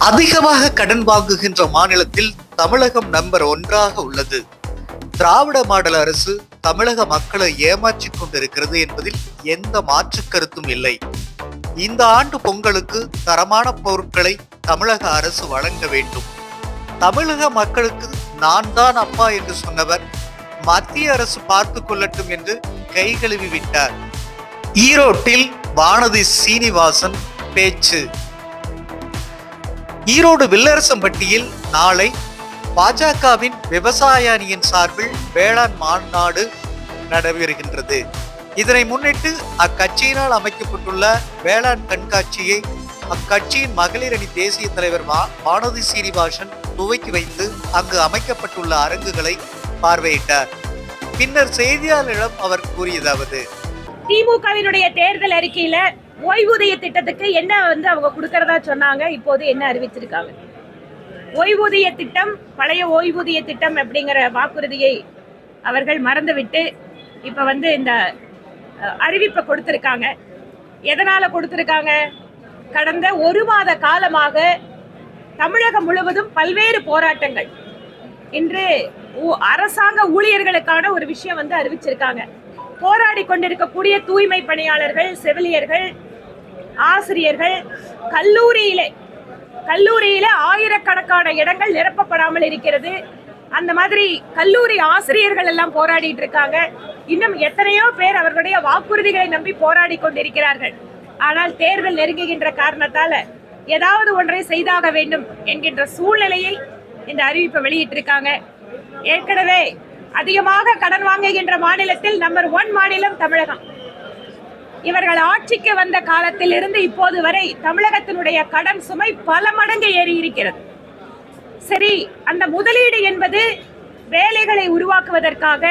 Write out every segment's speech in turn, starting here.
அதிகமாக கடன் வாங்குகின்ற மாநிலத்தில் தமிழகம் நம்பர் 1 உள்ளது. திராவிட மாடல் அரசு தமிழக மக்களை ஏமாற்றிக் கொண்டிருக்கிறது என்பதில் எந்த மாற்று கருத்தும் இல்லை. இந்த ஆண்டு பொங்கலுக்கு தரமான பொருட்களை தமிழக அரசு வழங்க வேண்டும். தமிழக மக்களுக்கு நான் தான் அப்பா என்று சொன்னவர் மத்திய அரசு பார்த்து கொள்ளட்டும் என்று கை கழுவி விட்டார். ஈரோட்டில் வானதி சீனிவாசன் பேச்சு. ஈரோடு வில்லரசம்பட்டியில் நாளை பாஜகவின் விவசாய அணியின் சார்பில் வேளாண் மாநாடு நடைபெறுகின்றது. இதனை முன்னிட்டு அக்கட்சியினால் அமைக்கப்பட்டுள்ள வேளாண் கண்காட்சியை அக்கட்சியின் மகளிர் அணி தேசிய தலைவர் வானதி சீனிவாசன் துவக்கி வைத்து அங்கு அமைக்கப்பட்டுள்ள அரங்குகளை பார்வையிட்டார். பின்னர் செய்தியாளரிடம் அவர் கூறியதாவது: திமுகவினுடைய தேர்தல் அறிக்கையில ஓய்வூதிய திட்டத்துக்கு என்ன அவங்க கொடுக்கறதா சொன்னாங்க. இப்போது என்ன அறிவிச்சிருக்காங்க? ஓய்வூதிய திட்டம், பழைய ஓய்வூதிய திட்டம் அப்படிங்கிற வாக்குறுதியை அவர்கள் மறந்துவிட்டு இப்ப இந்த அறிவிப்பை கொடுத்திருக்காங்க. எதனால கொடுத்திருக்காங்க? கடந்த ஒரு மாத காலமாக தமிழகம் முழுவதும் பல்வேறு போராட்டங்கள். இன்று அரசாங்க ஊழியர்களுக்கான ஒரு விஷயம் அறிவிச்சிருக்காங்க. போராடி கொண்டிருக்கக்கூடிய தூய்மை பணியாளர்கள், செவிலியர்கள், ஆசிரியர்கள், கல்லூரியில ஆயிரக்கணக்கான இடங்கள் நிரப்பப்படாமல் இருக்கிறது. அந்த மாதிரி கல்லூரி ஆசிரியர்கள் எல்லாம் போராடிட்டு இருக்காங்க. இன்னும் எத்தனையோ பேர் அவர்களுடைய வாக்குறுதிகளை நம்பி போராடி கொண்டிருக்கிறார்கள். ஆனால் தேர்தல் நெருங்குகின்ற காரணத்தால ஏதாவது ஒன்றை செய்தாக வேண்டும் என்கின்ற சூழ்நிலையில் இந்த அறிவிப்பை வெளியிட்டிருக்காங்க. ஏற்கனவே அதிகமாக கடன் வாங்குகின்ற மாநிலத்தில் நம்பர் 1 மாநிலம் தமிழகம். இவர்கள் ஆட்சிக்கு வந்த காலத்தில் இருந்து இப்போது வரை தமிழகத்தினுடைய கடன் சுமை பல மடங்கு ஏறி இருக்கிறது. சரி, அந்த முதலீடு என்பது வேலைகளை உருவாக்குவதற்காக,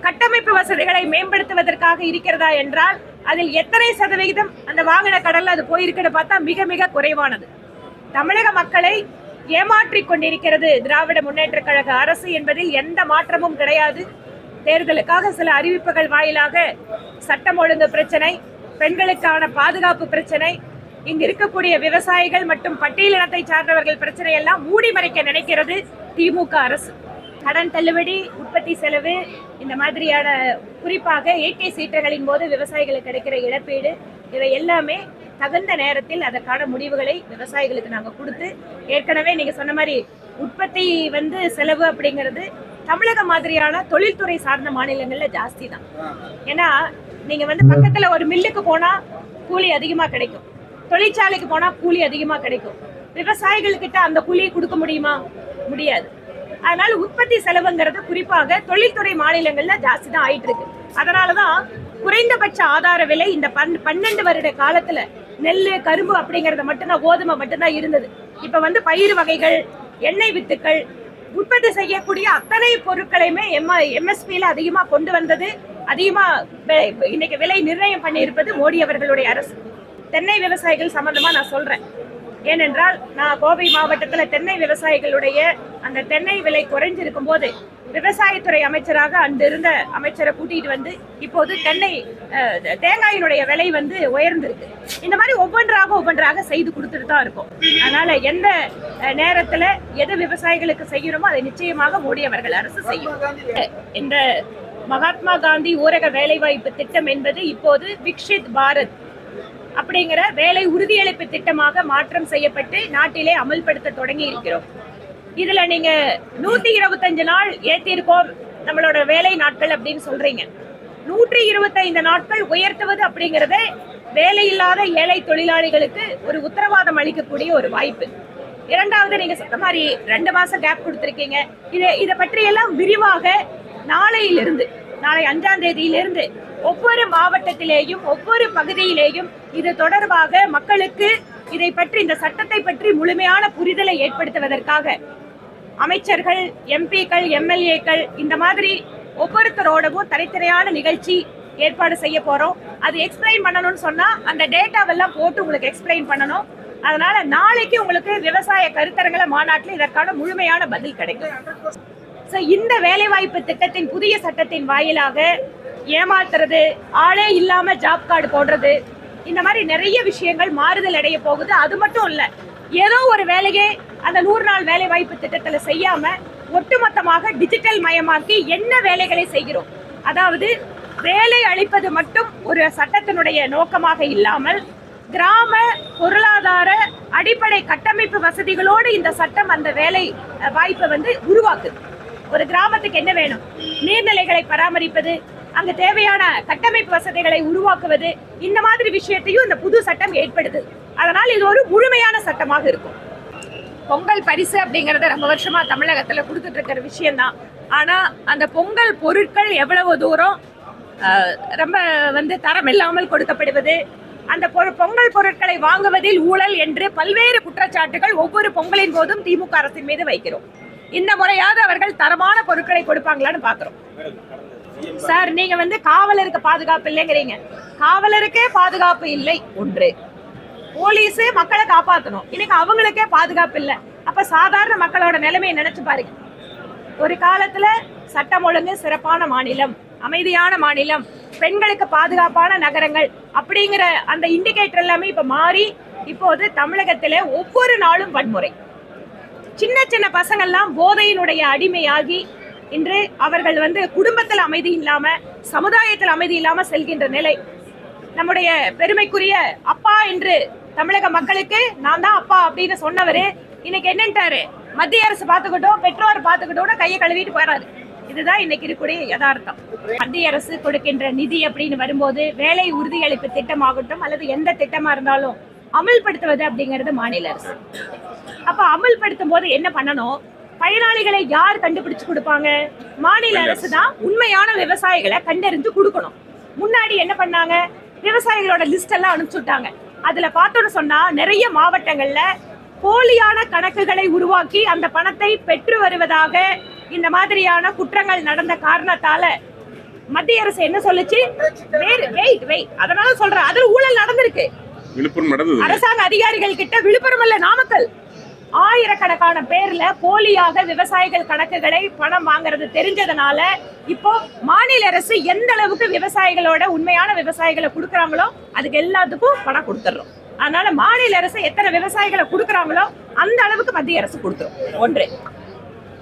கட்டமைப்பு வசதிகளை மேம்படுத்துவதற்காக இருக்கிறதா என்றால் அதில் எத்தனை சதவிகிதம் அந்த வாங்கின கடன்ல அது போயிருக்குன்னு பார்த்தா மிக மிக குறைவானது. தமிழக மக்களை ஏமாற்றிக் கொண்டிருக்கிறது திராவிட முன்னேற்ற கழக அரசு என்பதில் எந்த மாற்றமும் கிடையாது. தேர்தலுக்காக சில அறிவிப்புகள் வாயிலாக சட்டம் ஒழுங்கு பிரச்சனை, பெண்களுக்கான பாதுகாப்பு பிரச்சனை, இங்கு இருக்கக்கூடிய விவசாயிகள் மற்றும் பட்டியலினத்தை சார்ந்தவர்கள் பிரச்சனை எல்லாம் மூடி மறைக்க நினைக்கிறது திமுக அரசு. கடன் தள்ளுபடி, உற்பத்தி செலவு, இந்த மாதிரியான குறிப்பாக இயற்கை சீற்றங்களின் போது விவசாயிகளுக்கு கிடைக்கிற இழப்பீடு, இவை எல்லாமே தகுந்த நேரத்தில் அதற்கான முடிவுகளை விவசாயிகளுக்கு நாங்கள் கொடுத்து, ஏற்கனவே நீங்க சொன்ன மாதிரி உற்பத்தி செலவு அப்படிங்கிறது தமிழக மாதிரியான தொழில்துறை சார்ந்த மாநிலங்கள்ல ஜாஸ்தி தான். ஏன்னா நீங்க பக்கத்துல ஒரு மில்லுக்கு போனா கூலி அதிகமா கிடைக்கும், தொழிற்சாலைக்கு போனா கூலி அதிகமா கிடைக்கும். விவசாயிகள்கிட்ட அந்த கூலியை கொடுக்க முடியுமா? முடியாது. அதனால உற்பத்தி செலவுங்கிறது குறிப்பாக தொழில்துறை மாநிலங்கள்ல ஜாஸ்தி தான் ஆயிட்டு இருக்கு. அதனாலதான் குறைந்தபட்ச ஆதார விலை இந்த 12 வருட காலத்துல நெல்லு, கரும்பு அப்படிங்கறது மட்டும்தான், கோதுமை மட்டும்தான் இருந்தது. இப்ப பயிர் வகைகள், எண்ணெய் வித்துக்கள், உற்பத்தி செய்யக்கூடிய அத்தனை பொருட்களையுமே MSPல அதிகமா கொண்டு வந்தது, அதிகமா இன்னைக்கு விலை நிர்ணயம் பண்ணி இருப்பது மோடி அவர்களுடைய அரசு. தென்னை விவசாயிகள் சம்பந்தமா நான் சொல்றேன். ஏனென்றால் நான் கோவை மாவட்டத்துல தென்னை விவசாயிகளுடைய அந்த தென்னை விலை குறைஞ்சிருக்கும் போது விவசாயத்துறை அமைச்சராக அங்கிருந்த அமைச்சரை கூட்டிட்டு இப்போது தேங்காயினுடைய விலை உயர்ந்திருக்கு. இந்த மாதிரி ஒவ்வொன்றாக செய்து கொடுத்துட்டு தான் இருக்கும். அதனால எந்த நேரத்துல எது விவசாயிகளுக்கு செய்யணுமோ அதை நிச்சயமாக மோடி அவர்கள் அரசு செய்யும். இந்த மகாத்மா காந்தி ஊரக வேலைவாய்ப்பு திட்டம் என்பது இப்போது விக்ஷித் பாரத் அப்படிங்கிற வேலை உறுதியளிப்பு திட்டமாக மாற்றம் செய்யப்பட்டு நாட்டிலே அமல்படுத்த தொடங்கி இருக்கிறோம். இதுல நீங்க 125 நாள் ஏற்றிருக்கோம் நம்மளோட வேலை நாட்கள் அப்படின்னு சொல்றீங்க. 125 நாட்கள் உயர்த்துவது அப்படிங்கறத வேலையில்லாத ஏழை தொழிலாளிகளுக்கு ஒரு உத்தரவாதம் அளிக்கக்கூடிய ஒரு வாய்ப்பு. இரண்டாவது, நீங்க சொன்ன மாதிரி 2 மாசம் கேப் கொடுத்திருக்கீங்க. இதை பற்றி எல்லாம் விரிவாக நாளை 5ஆம் தேதியிலிருந்து ஒவ்வொரு மாவட்டத்திலேயும் ஒவ்வொரு பகுதியிலேயும் இது தொடர்பாக மக்களுக்கு இதை பற்றி, இந்த சட்டத்தை பற்றி முழுமையான புரிதலை ஏற்படுத்துவதற்காக அமைச்சர்கள், எம்பிக்கள், MLAக்கள் இந்த மாதிரி ஒவ்வொருத்தரோடவும் தனித்தனியான நிகழ்ச்சி ஏற்பாடு செய்ய போறோம். அது எக்ஸ்பிளைன் பண்ணணும்னு சொன்னா அந்த டேட்டாவெல்லாம் போட்டு உங்களுக்கு எக்ஸ்பிளைன் பண்ணணும். அதனால நாளைக்கு உங்களுக்கு விவசாய கருத்தரங்கள மாநாட்டில் இதற்கான முழுமையான பதில் கிடைக்கும். இந்த வேலைவாய்ப்பு திட்டத்தின் புதிய சட்டத்தின் வாயிலாக ஏமாத்துறது, ஆளே இல்லாம ஜாப் கார்டு போடுறது, இந்த மாதிரி நிறைய விஷயங்கள் மாறுதல் அடைய போகுது. அது மட்டும் இல்ல, ஏதோ ஒரு வேலையை அந்த 100 நாள் வேலை வாய்ப்பு திட்டத்துல செய்யாம ஒட்டுமொத்தமாக டிஜிட்டல் மயமாக்கி என்ன வேலைகளை செய்கிறோம். அதாவது வேலை அளிப்பது மட்டும் ஒரு சட்டத்தினுடைய நோக்கமாக இல்லாமல் கிராம பொருளாதார அடிப்படை கட்டமைப்பு வசதிகளோடு இந்த சட்டம் அந்த வேலை வாய்ப்பை உருவாக்குது. ஒரு கிராமத்துக்கு என்ன வேணும்? நீர்நிலைகளை பராமரிப்பது, அங்க தேவையான கட்டமைப்பு வசதிகளை உருவாக்குவது, இந்த மாதிரி விஷயத்தையும் இந்த புது சட்டம் ஏற்படுது. அதனால் இது ஒரு முழுமையான சட்டமாக இருக்கும். பொங்கல் பரிசு அப்படிங்கறத ரொம்ப வருஷமா தமிழகத்துல கொடுத்துட்டு இருக்கிற விஷயம்தான். ஆனா அந்த பொங்கல் பொருட்கள் எவ்வளவு தூரம் ரொம்ப தரம் இல்லாமல் கொடுக்கப்படுவது, அந்த பொங்கல் பொருட்களை வாங்குவதில் ஊழல் என்று பல்வேறு குற்றச்சாட்டுகள் ஒவ்வொரு பொங்கலின் போதும் திமுக அரசின் மீது வைக்கிறோம். இந்த முறையாவது அவர்கள் தரமான பொருட்களை கொடுப்பாங்களான்னு பாக்குறோம். சார், நீங்க காவலருக்கு பாதுகாப்பு இல்லைங்கிறீங்க. காவலருக்கே பாதுகாப்பு இல்லை. ஒன்று, போலீஸ் மக்களை காப்பாற்றணும், இன்னைக்கு அவங்களுக்கே பாதுகாப்பு இல்லை. அப்ப சாதாரண மக்களோட நிலைமையை நினைச்சு பாருங்க. ஒரு காலத்துல சட்டம் ஒழுங்கு சிறப்பான மாநிலம், அமைதியான மாநிலம், பெண்களுக்கு பாதுகாப்பான நகரங்கள் அப்படிங்கிற அந்த இண்டிகேட்டர் எல்லாமே இப்ப மாறி இப்போது தமிழகத்திலே ஒவ்வொரு நாளும் வன்முறை. சின்ன சின்ன பசங்கள்லாம் போதையினுடைய அடிமையாகி இன்று அவர்கள் குடும்பத்தில் அமைதி இல்லாம, சமுதாயத்தில் அமைதி இல்லாம செல்கின்ற நிலை. நம்முடைய பெருமைக்குரிய அப்பா என்று தமிழக மக்களுக்கு நான் தான் அப்பா அப்படின்னு சொன்னவரு இன்னைக்கு என்னன்ட்டாரு? மத்திய அரசு பார்த்துக்கிட்டோம், பெற்றோர் பார்த்துக்கிட்டோம், கையை கழுவிட்டு போறாரு. இதுதான் இன்னைக்கு இருக்கக்கூடிய யதார்த்தம். மத்திய அரசு கொடுக்கின்ற நிதி அப்படின்னு வரும்போது வேலை உறுதியளிப்பு திட்டமாகட்டும் அல்லது எந்த திட்டமா இருந்தாலும் அமல்படுத்துவது அப்படிங்கிறது மாநில அரசு. அப்ப அமல்படுத்தும் போது என்ன பண்ணணும்? பயனாளிகளை யார் கண்டுபிடிச்சு கொடுப்பாங்க? மாநில அரசு தான் உண்மையான விவசாயிகளை கண்டறிஞ்சு கொடுக்கணும். முன்னாடி என்ன பண்ணாங்க? விவசாயிகளோட லிஸ்ட் எல்லாம் அனுப்பிச்சுட்டாங்க. அதுல பார்த்தோன்னு சொன்னா நிறைய மாவட்டங்கள்ல போலியான கணக்குகளை உருவாக்கி அந்த பணத்தை பெற்று வருவதாக இந்த மாதிரியான குற்றங்கள் நடந்த காரணத்தால மத்திய அரசு என்ன சொல்லுச்சு? அதனால சொல்றேன், அதுல ஊழல் நடந்திருக்கு. அரசாங்க அதிகாரிகள் கிட்ட விழுப்புரம் இல்ல நாமக்கல் ஆயிரக்கணக்கான பேர்ல போலியாக விவசாயிகள் கணக்குகளை பணம் வாங்குறது தெரிஞ்சதுனால இப்போ மாநில அரசு எந்த அளவுக்கு விவசாயிகளோட உண்மையான விவசாயிகளை கொடுக்கறாங்களோ அதுக்கு எல்லாத்துக்கும் பணம் கொடுத்துறோம். அதனால மாநில அரசு எத்தனை விவசாயிகளை கொடுக்கறாங்களோ அந்த அளவுக்கு மத்திய அரசு கொடுத்துரும். ஒன்று.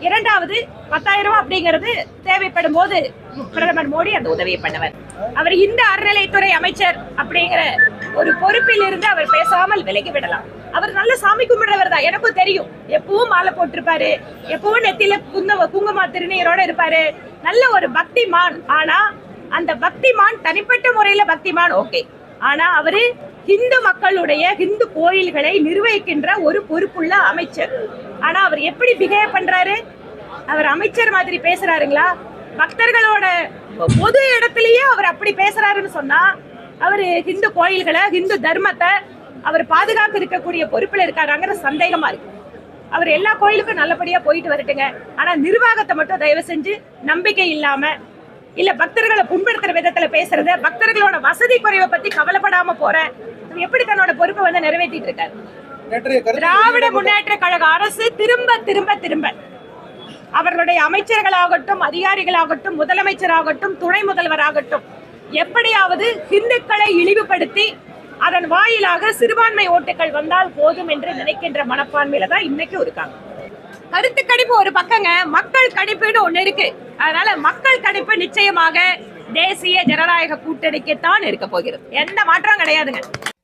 இரண்டாவது, 10,000 ரூபாய் அப்படிங்கிறது தேவைப்படும் போது பிரதமர் மோடி அந்த உதவியை பண்ணவர். அவர் இந்து அறநிலைத்துறை அமைச்சர் அப்படிங்கிற ஒரு பொறுப்பில் இருந்து அவர் பேசாமல் விலகி விடலாம். அவர் நல்ல சாமி கும்பிடுறவர் தான், எனக்கும் தெரியும். எப்பவும் மாலை போட்டிருப்பாரு, எப்பவும் நெத்தியில குங்கும திருநீரோட இருப்பாரு, நல்ல ஒரு பக்திமான். ஆனா அந்த பக்திமான் தனிப்பட்ட முறையில பக்திமான் ஓகே, ஆனா அவரு இந்து மக்களுடைய இந்து கோயில்களை நிர்வகிக்கின்ற ஒரு பொறுப்புள்ள அமைச்சர். ஆனா அவர் எப்படி பிஹேவ் பண்றாரு? அவர் அமைச்சர் மாதிரி பேசுறாருங்களா? பக்தர்களோட பொது இடத்திலேயே அவர் அப்படி பேசுறாருன்னு சொன்னா அவரு இந்து கோயில்களை, இந்து தர்மத்தை அவர் பாதுகாக்க இருக்கக்கூடிய பொறுப்புல இருக்காருங்கிற சந்தேகமா இருக்கு. அவர் எல்லா கோயிலுக்கும் நல்லபடியா போயிட்டு வரட்டுங்க, ஆனா நிர்வாகத்தை மட்டும் தயவு செஞ்சு நம்பிக்கை இல்லாம இல்ல பக்தர்களை புண்படுத்துற விதத்துல பேசுறது, பக்தர்களோட வசதி குறைவை பத்தி கவலைப்படாம போற எப்படி தன்னோட பொறுப்பை நிறைவேற்றிட்டு இருக்காரு. திராவிட முன்னேற்ற கழக அரசு திரும்ப திரும்ப திரும்ப அவர்களுடைய அமைச்சர்களாகட்டும், அதிகாரிகளாகட்டும், முதலமைச்சராகட்டும், துணை முதல்வராகட்டும் எப்படியாவது இந்துக்களை இழிவுபடுத்தி அதன் வாயிலாக சிறுபான்மை ஓட்டுகள் வந்தால் போதும் என்று நினைக்கின்ற மனப்பான்மையில தான் இன்னைக்கு இருக்காங்க. கருத்து கணிப்பு ஒரு பக்கங்க, மக்கள் கணிப்புன்னு ஒண்ணு இருக்கு. அதனால மக்கள் கணிப்பு நிச்சயமாக தேசிய ஜனநாயக கூட்டணிக்குத்தான் இருக்க போகிறது. எந்த மாற்றம் கிடையாதுங்க.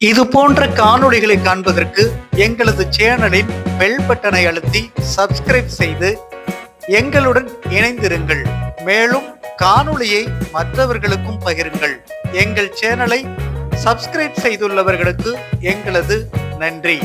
இது போன்ற காணொளிகளை காண்பதற்கு எங்களது சேனலின் பெல் பட்டனை அழுத்தி சப்ஸ்கிரைப் செய்து எங்களுடன் இணைந்திருங்கள். மேலும் காணொளியை மற்றவர்களுக்கும் பகிருங்கள். எங்கள் சேனலை சப்ஸ்கிரைப் செய்துள்ளவர்களுக்கு எங்களது நன்றி.